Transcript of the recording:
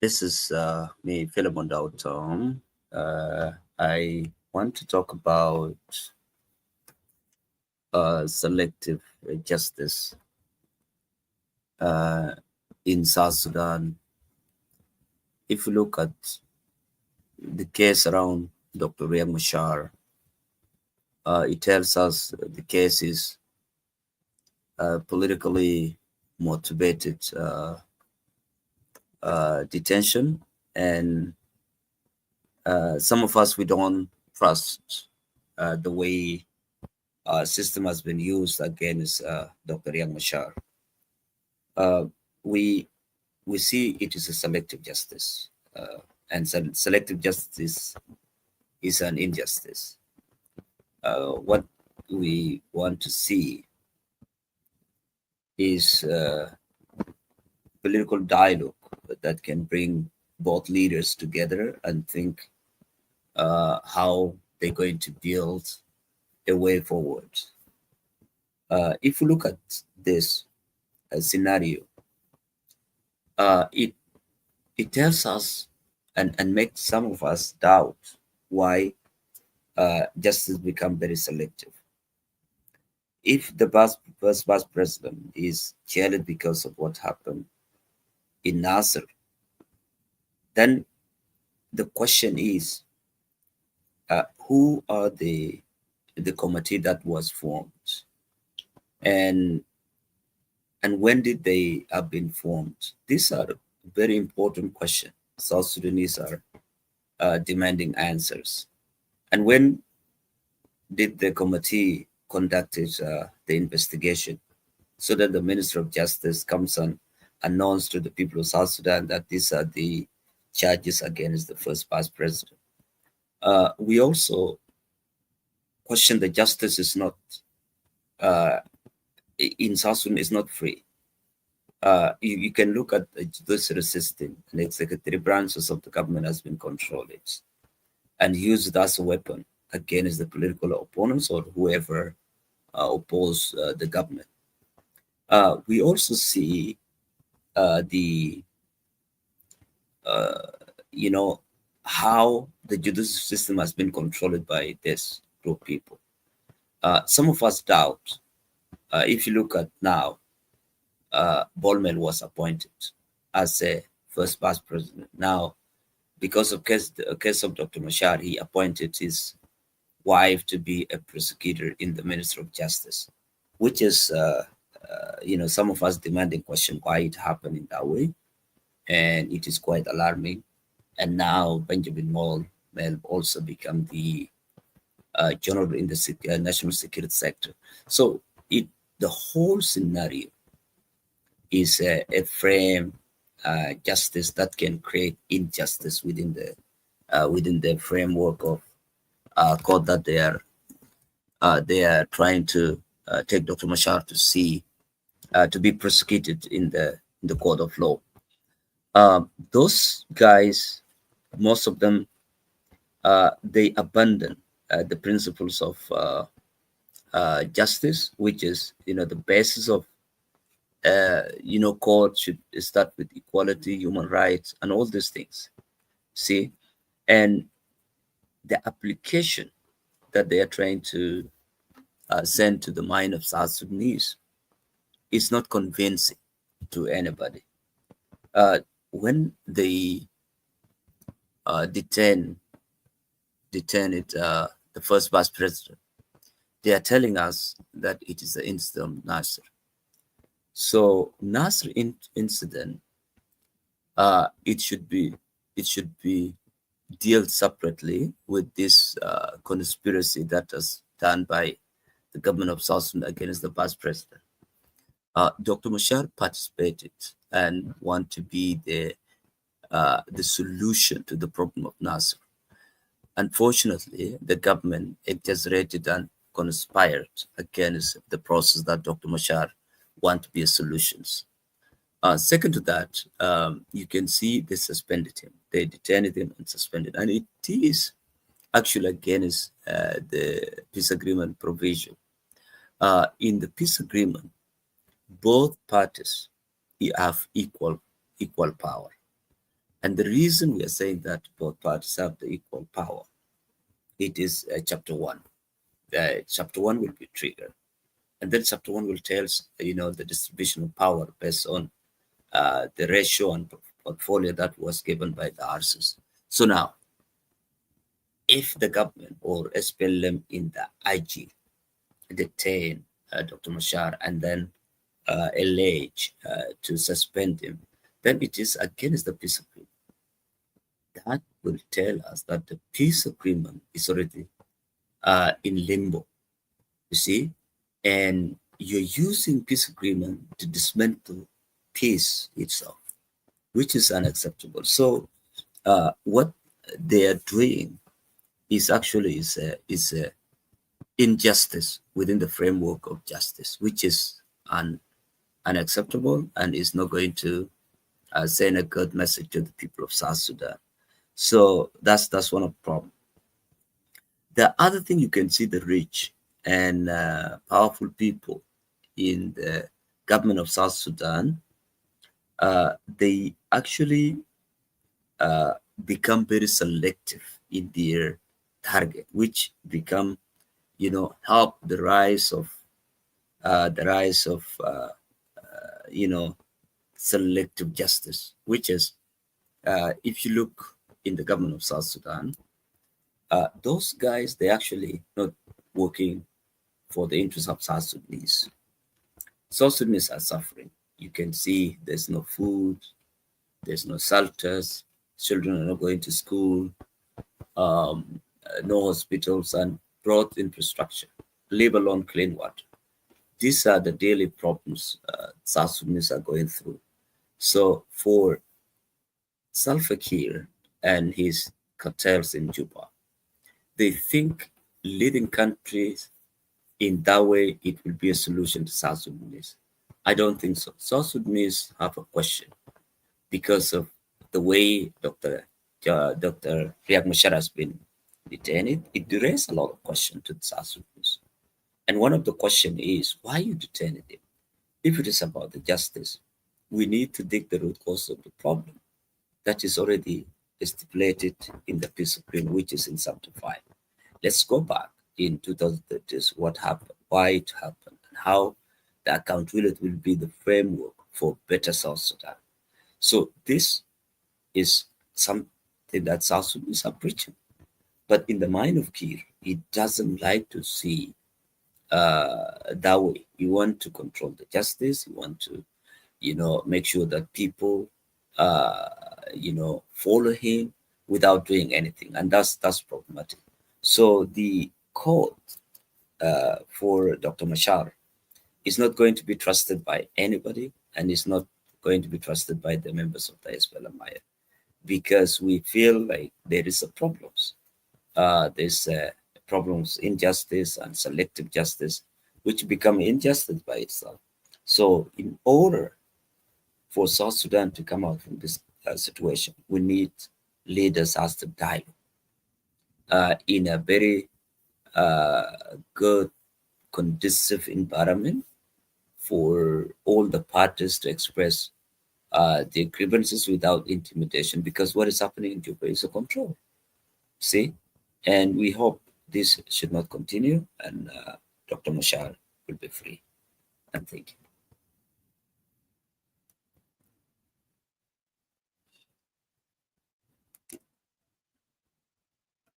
This is me, Philemon Tom. I want to talk about selective justice uh, in South Sudan. If you look at the case around Dr. Riek Machar, it tells us the case is politically motivated detention, and some of us we don't trust the way system has been used against Dr. Riek Machar. Uh, we we see it is a selective justice, and selective justice is an injustice. What we want to see is political dialogue that can bring both leaders together and think how they're going to build a way forward. If you look at this scenario, it tells us and makes some of us doubt why justice become very selective. If the first vice president is jailed because of what happened in Nasser, then the question is, who are the committee that was formed, and when did they have been formed? These are very important questions. South Sudanese are demanding answers. And when did the committee conducted the investigation, so that the Minister of Justice comes and announce to the people of South Sudan that these are the charges against the first vice president? We also question the justice is not uh, in South Sudan is not free. You can look at the judiciary system, and the executive branches of the government has been controlled it and used as a weapon against the political opponents or whoever oppose the government. We also see the uh, you know how the judicial system has been controlled by this group of people. Some of us doubt. If you look at now, Bolmel was appointed as a first vice president. Now, because of the case of Dr. Mashar, he appointed his wife to be a prosecutor in the Ministry of Justice, which is, some of us demanding question why it happened in that way, and it is quite alarming. And now Benjamin Moll will also become the general in the national security sector. So the whole scenario is a frame justice that can create injustice within the framework of court that they are trying to take Dr. Mashar to see to be prosecuted in the court of law. Those guys, most of them, they abandon the principles of justice, which is the basis of court should start with equality, human rights, and all these things. See, and the application that they are trying to send to the mind of South Sudanese is not convincing to anybody. When they detain it, the first vice president, they are telling us that it is the incident of Nasser. So Nasser incident, it should be dealt separately with this conspiracy that was done by the government of South Sudan against the past president. Dr. Mashar participated and want to be the solution to the problem of Nasser. Unfortunately, the government exaggerated and conspired against the process that Dr. Mashar want to be a solutions. Second to that, you can see they suspended him. They detained him and suspended, and it is actually against the peace agreement provision. In the peace agreement, both parties have equal power. And the reason we are saying that both parties have the equal power, it is chapter one. Chapter one will be triggered, and then chapter one will tell us, the distribution of power based on the ratio and portfolio that was given by the RCs. So now, if the government or SPLM in the IG detain Dr. Mashar and then allege to suspend him, then it is against the peace agreement. That will tell us that the peace agreement is already in limbo, you see, and you're using peace agreement to dismantle peace itself, which is unacceptable. So what they are doing is actually is a injustice within the framework of justice, which is unacceptable and is not going to send a good message to the people of South Sudan. So that's one of the problems. The other thing you can see, the rich and powerful people in the government of South Sudan, they actually become very selective in their target, which become, help the rise of selective justice, which is, if you look in the government of South Sudan, those guys, they actually not working for the interests of South Sudanese. South Sudanese are suffering. You can see there's no food, there's no shelters, children are not going to school, no hospitals, and broad infrastructure, leave alone clean water. These are the daily problems South Sudanese are going through. So for Salva Kiir and his cartels in Juba, they think leading countries in that way it will be a solution to South Sudanese. I don't think so. South Sudanese have a question because of the way Dr. Riek Machar has been detained. It raised a lot of questions to the South Sudanese. And one of the questions is, why you detained him? If it is about the justice, we need to dig the root cause of the problem that is already stipulated in the peace agreement, which is in Chapter 5. Let's go back in 2030, what happened, why it happened, and how the accountability will be the framework for better South Sudan. So this is something that South Sudanese are preaching. But in the mind of Kiir, he doesn't like to see that way. You want to control the justice. You want to, make sure that people, follow him without doing anything, and that's problematic. So the court for Dr. Machar is not going to be trusted by anybody, and is not going to be trusted by the members of the SPLMI, because we feel like there is a problems. There's problems, injustice and selective justice, which become injustice by itself. So in order for South Sudan to come out from this situation, we need leaders as to dialogue in a very good, conducive environment for all the parties to express their grievances without intimidation, because what is happening in Juba is a control. See? And we hope this should not continue, and Dr. Mashar will be free. And thank you.